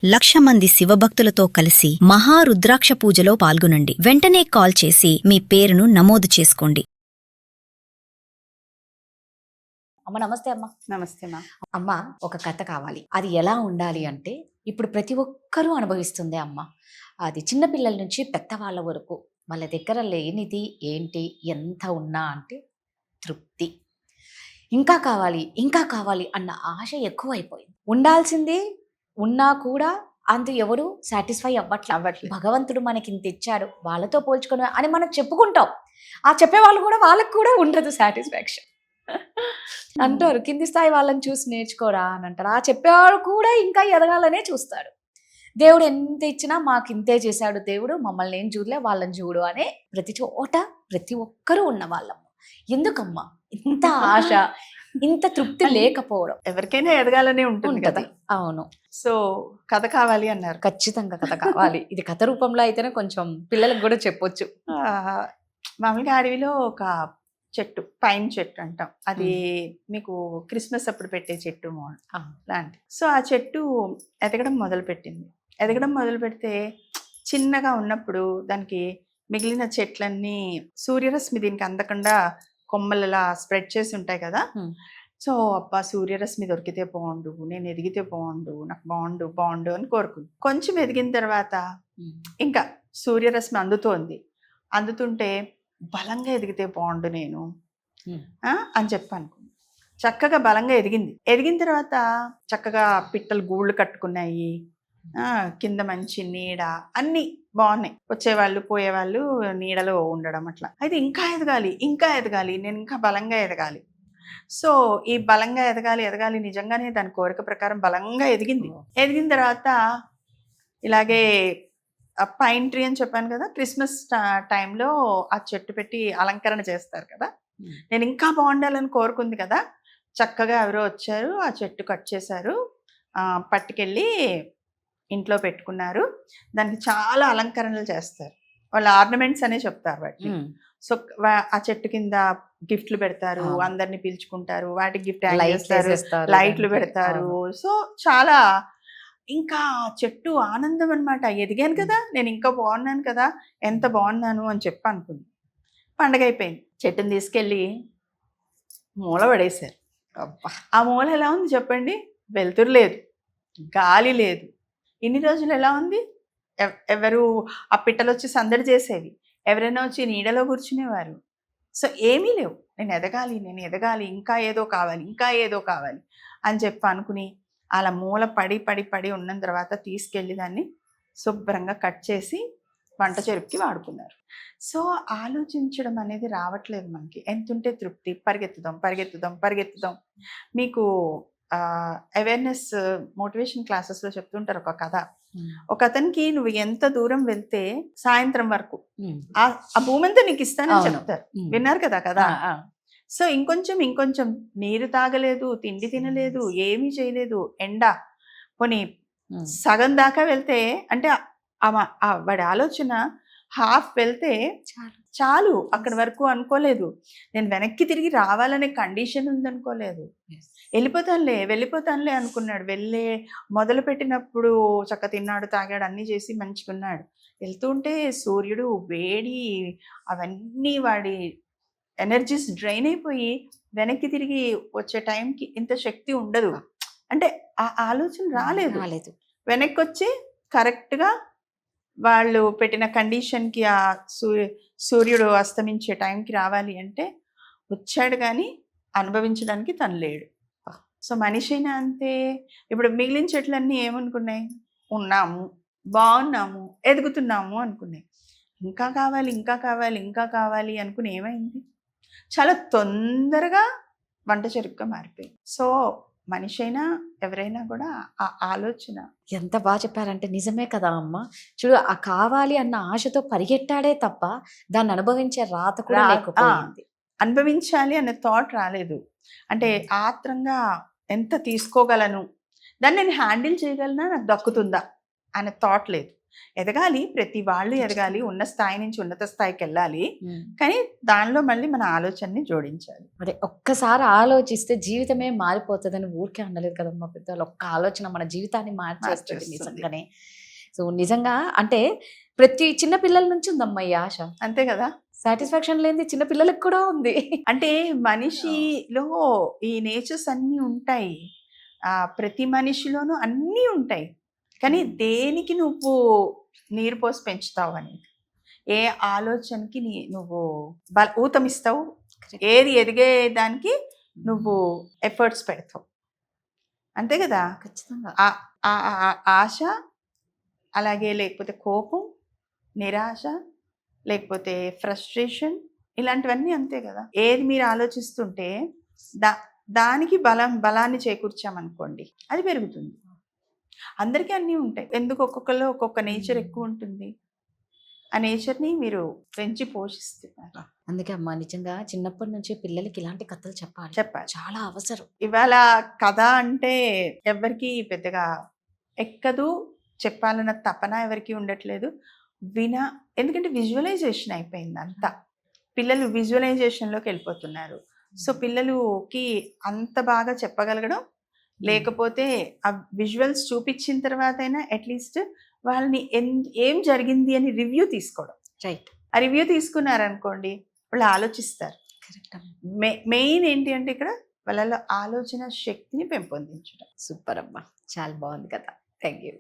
1,00,000 మంది శివభక్తులతో కలిసి మహారుద్రాక్ష పూజలో పాల్గొనండి. వెంటనే కాల్ చేసి మీ పేరును నమోదు చేసుకోండి. అమ్మ నమస్తే అమ్మ. నమస్తే మా. అమ్మ ఒక కథ కావాలి. అది ఎలా ఉండాలి అంటే ఇప్పుడు ప్రతి ఒక్కరూ అనుభవిస్తుంది అమ్మ. అది చిన్నపిల్లల నుంచి పెద్దవాళ్ళ వరకు వాళ్ళ దగ్గర లేనిది ఏంటి, ఎంత ఉన్నా అంటే తృప్తి. ఇంకా కావాలి ఇంకా కావాలి అన్న ఆశ ఎక్కువైపోయింది. ఉండాల్సింది ఉన్నా కూడా అందు ఎవరు సాటిస్ఫై అవ్వట్లేదు. భగవంతుడు మనకి ఇంత ఇచ్చాడు, వాళ్ళతో పోల్చుకొని అని మనం చెప్పుకుంటాం. ఆ చెప్పేవాళ్ళు కూడా వాళ్ళకు కూడా ఉండదు సాటిస్ఫాక్షన్. అంటారు కింది స్థాయి వాళ్ళని చూసి నేర్చుకోరా అని అంటారు. ఆ చెప్పేవాడు కూడా ఇంకా ఎదగాలనే చూస్తాడు. దేవుడు ఎంత ఇచ్చినా మాకు ఇంతే చేశాడు దేవుడు, మమ్మల్ని ఏం చూడలే వాళ్ళని చూడు అనే ప్రతి చోట ప్రతి ఒక్కరూ ఉన్న వాళ్ళము. ఎందుకమ్మా ఇంత ఆశ, ఇంత తృప్తి లేకపోవడం? ఎవరికైనా ఎదగాలనే ఉంటుంది కదా. అవును. సో కథ కావాలి అన్నారు. ఖచ్చితంగా కథ కావాలి. ఇది కథ రూపంలో అయితేనే కొంచెం పిల్లలకు కూడా చెప్పొచ్చు. మామూలుగా అడవిలో ఒక చెట్టు, పైన్ చెట్టు అంటాం, అది మీకు క్రిస్మస్ అప్పుడు పెట్టే చెట్టు లాంటి. సో ఆ చెట్టు ఎదగడం మొదలుపెట్టింది. ఎదగడం మొదలు పెడితే చిన్నగా ఉన్నప్పుడు దానికి మిగిలిన చెట్లన్నీ సూర్యరశ్మి దీనికి అందకుండా కొమ్మలలా స్ప్రెడ్ చేసి ఉంటాయి కదా. సో అబ్బా సూర్యరశ్మి దొరికితే బాగుండు, నేను ఎదిగితే బాగుండు, నాకు బాగుండు బాగుండు అని కోరుకుంది. కొంచెం ఎదిగిన తర్వాత ఇంకా సూర్యరశ్మి అందుతుంటే బలంగా ఎదిగితే బాగుండు నేను అని చెప్పి అనుకుంది. చక్కగా బలంగా ఎదిగిన తర్వాత చక్కగా పిట్టలు గూళ్ళు కట్టుకున్నాయి, కింద మంచి నీడ, అన్నీ బాగున్నాయి. వచ్చేవాళ్ళు పోయేవాళ్ళు నీడలో ఉండడం అట్లా. అయితే ఇంకా ఎదగాలి నేను ఇంకా బలంగా ఎదగాలి. సో ఈ బలంగా ఎదగాలి నిజంగానే దాని కోరిక ప్రకారం బలంగా ఎదిగిన తర్వాత ఇలాగే పైన్ ట్రీ అని చెప్పాను కదా, క్రిస్మస్ టైంలో ఆ చెట్టు పెట్టి అలంకరణ చేస్తారు కదా. నేను ఇంకా బాగుండాలని కోరుకుంది కదా. చక్కగా ఎవరో వచ్చారు, ఆ చెట్టు కట్ చేశారు, పట్టుకెళ్ళి ఇంట్లో పెట్టుకున్నారు. దానికి చాలా అలంకరణలు చేస్తారు. వాళ్ళు ఆర్నమెంట్స్ అనే చెప్తారు వాటిని. సో ఆ చెట్టు కింద గిఫ్ట్లు పెడతారు, అందరినీ పిలుచుకుంటారు, వాటికి గిఫ్ట్ చేస్తారు, లైట్లు పెడతారు. సో చాలా ఇంకా చెట్టు ఆనందం అనమాట. ఎదిగాను కదా, నేను ఇంకా బాగున్నాను కదా, ఎంత బాగున్నాను అని చెప్పి అనుకుంది. పండగ అయిపోయింది. చెట్టుని తీసుకెళ్ళి మూల పడేశారు. ఆ మూల ఎలా ఉంది చెప్పండి? వెలుతురు లేదు, గాలి లేదు. ఇన్ని రోజులు ఎలా ఉంది? ఎవరు ఆ పిట్టలు వచ్చి సందడి చేసేవి, ఎవరైనా వచ్చి నీడలో కూర్చునేవారు. సో ఏమీ లేవు. నేను ఎదగాలి, ఇంకా ఏదో కావాలి అని చెప్పి అనుకుని అలా మూల పడి ఉన్న తర్వాత తీసుకెళ్ళి దాన్ని శుభ్రంగా కట్ చేసి వంట చెరుపుకి వాడుకున్నారు. సో ఆలోచించడం అనేది రావట్లేదు మనకి. ఎంతుంటే తృప్తి. పరిగెత్తుదాం. మీకు అవేర్నెస్ మోటివేషన్ క్లాసెస్లో చెప్తుంటారు ఒక కథ. ఒక అతనికి నువ్వు ఎంత దూరం వెళ్తే సాయంత్రం వరకు ఆ భూమి అంతా నీకు ఇస్తానని చెప్తారు. విన్నారు కదా కదా. సో ఇంకొంచెం నీరు తాగలేదు, తిండి తినలేదు, ఏమీ చేయలేదు, ఎండ పోనీ సగం దాకా వెళ్తే అంటే వాడి ఆలోచన హాఫ్ వెళ్తే చాలు అక్కడి వరకు అనుకోలేదు. నేను వెనక్కి తిరిగి రావాలనే కండిషన్ ఉందనుకోలేదు. వెళ్ళిపోతానులే అనుకున్నాడు. మొదలు పెట్టినప్పుడు చక్క తిన్నాడు, తాగాడు, అన్నీ చేసి మంచిగా ఉన్నాడు. వెళ్తుంటే సూర్యుడు వేడి అవన్నీ వాడి ఎనర్జీస్ డ్రైన్ అయిపోయి వెనక్కి తిరిగి వచ్చే టైంకి ఇంత శక్తి ఉండదు. అంటే ఆ ఆలోచన రాలేదు. వెనక్కి వచ్చి కరెక్ట్గా వాళ్ళు పెట్టిన కండిషన్కి ఆ సూర్యుడు అస్తమించే టైంకి రావాలి అంటే వచ్చాడు, కానీ అనుభవించడానికి తను లేడు. సో మనిషి అయినా అంతే. ఇప్పుడు మిగిలిన చెట్లన్నీ ఏమనుకున్నాయి? ఉన్నాము, బాగున్నాము, ఎదుగుతున్నాము అనుకున్నాయి. ఇంకా కావాలి అనుకుని ఏమైంది? చాలా తొందరగా వంట చెరుకుగా మారిపోయింది. సో మనిషి అయినా ఎవరైనా కూడా ఆ ఆలోచన. ఎంత బాగా చెప్పారంటే నిజమే కదా అమ్మ. చూడు, ఆ కావాలి అన్న ఆశతో పరిగెట్టాడే తప్ప దాన్ని అనుభవించే రాత కూడా లేకపోయింది. అనుభవించాలి అనే థాట్ రాలేదు. అంటే ఆత్రంగా ఎంత తీసుకోగలను, దాన్ని నేను హ్యాండిల్ చేయగలనా, నాకు దక్కుతుందా, అనే థాట్ లేదు. ఎదగాలి, ప్రతి వాళ్ళు ఎదగాలి, ఉన్న స్థాయి నుంచి ఉన్నత స్థాయికి వెళ్ళాలి, కానీ దానిలో మళ్ళీ మన ఆలోచనని జోడించాలి. అదే ఒక్కసారి ఆలోచిస్తే జీవితమే మారిపోతుందని ఊరికే అనలేదు కదమ్మా పెద్దవాళ్ళు. ఒక్క ఆలోచన మన జీవితాన్ని మార్చేస్తుంది మార్చేస్తుంది. నిజంగానే. సో నిజంగా అంటే ప్రతి చిన్న పిల్లల నుంచి ఉందమ్మా ఈ ఆశ. అంతే కదా. సాటిస్ఫాక్షన్ లేనిది చిన్న పిల్లలకు కూడా ఉంది. అంటే మనిషిలో ఈ నేచర్స్ అన్నీ ఉంటాయి, ప్రతి మనిషిలోనూ అన్నీ ఉంటాయి, కానీ దేనికి నువ్వు నీరు పోసి పెంచుతావు అనేది, ఏ ఆలోచనకి నువ్వు ఊతమిస్తావు, ఏది ఎదిగే దానికి నువ్వు ఎఫర్ట్స్ పెడతావు, అంతే కదా. ఖచ్చితంగా ఆశ, అలాగే లేకపోతే కోపం, నిరాశ, లేకపోతే ఫ్రస్ట్రేషన్, ఇలాంటివన్నీ అంతే కదా. ఏది మీరు ఆలోచిస్తుంటే దానికి బలాన్ని చేకూర్చామనుకోండి, అది పెరుగుతుంది. అందరికీ అన్నీ ఉంటాయి, ఎందుకు ఒక్కొక్కరిలో ఒక్కొక్క నేచర్ ఎక్కువ ఉంటుంది, ఆ నేచర్ని మీరు పెంచి పోషిస్తున్నారు. అందుకే అమ్మా నిజంగా చిన్నప్పటి నుంచి పిల్లలకి ఇలాంటి కథలు చెప్పాలి, చాలా అవసరం. ఇవాళ కథ అంటే ఎవరికి పెద్దగా ఎక్కదు, చెప్పాలన్న తపన ఎవరికి ఉండట్లేదు, ఎందుకంటే విజువలైజేషన్ అయిపోయింది అంతా, పిల్లలు విజువలైజేషన్లోకి వెళ్ళిపోతున్నారు. సో పిల్లలకి అంత బాగా చెప్పగలగడం, లేకపోతే ఆ విజువల్స్ చూపించిన తర్వాత అయినా అట్లీస్ట్ వాళ్ళని ఏం జరిగింది అని రివ్యూ తీసుకోవడం. రైట్. ఆ రివ్యూ తీసుకున్నారనుకోండి, వాళ్ళు ఆలోచిస్తారు. మెయిన్ ఏంటి అంటే ఇక్కడ వాళ్ళలో ఆలోచన శక్తిని పెంపొందించడం. సూపర్ అమ్మా, చాలా బాగుంది కదా. Thank you.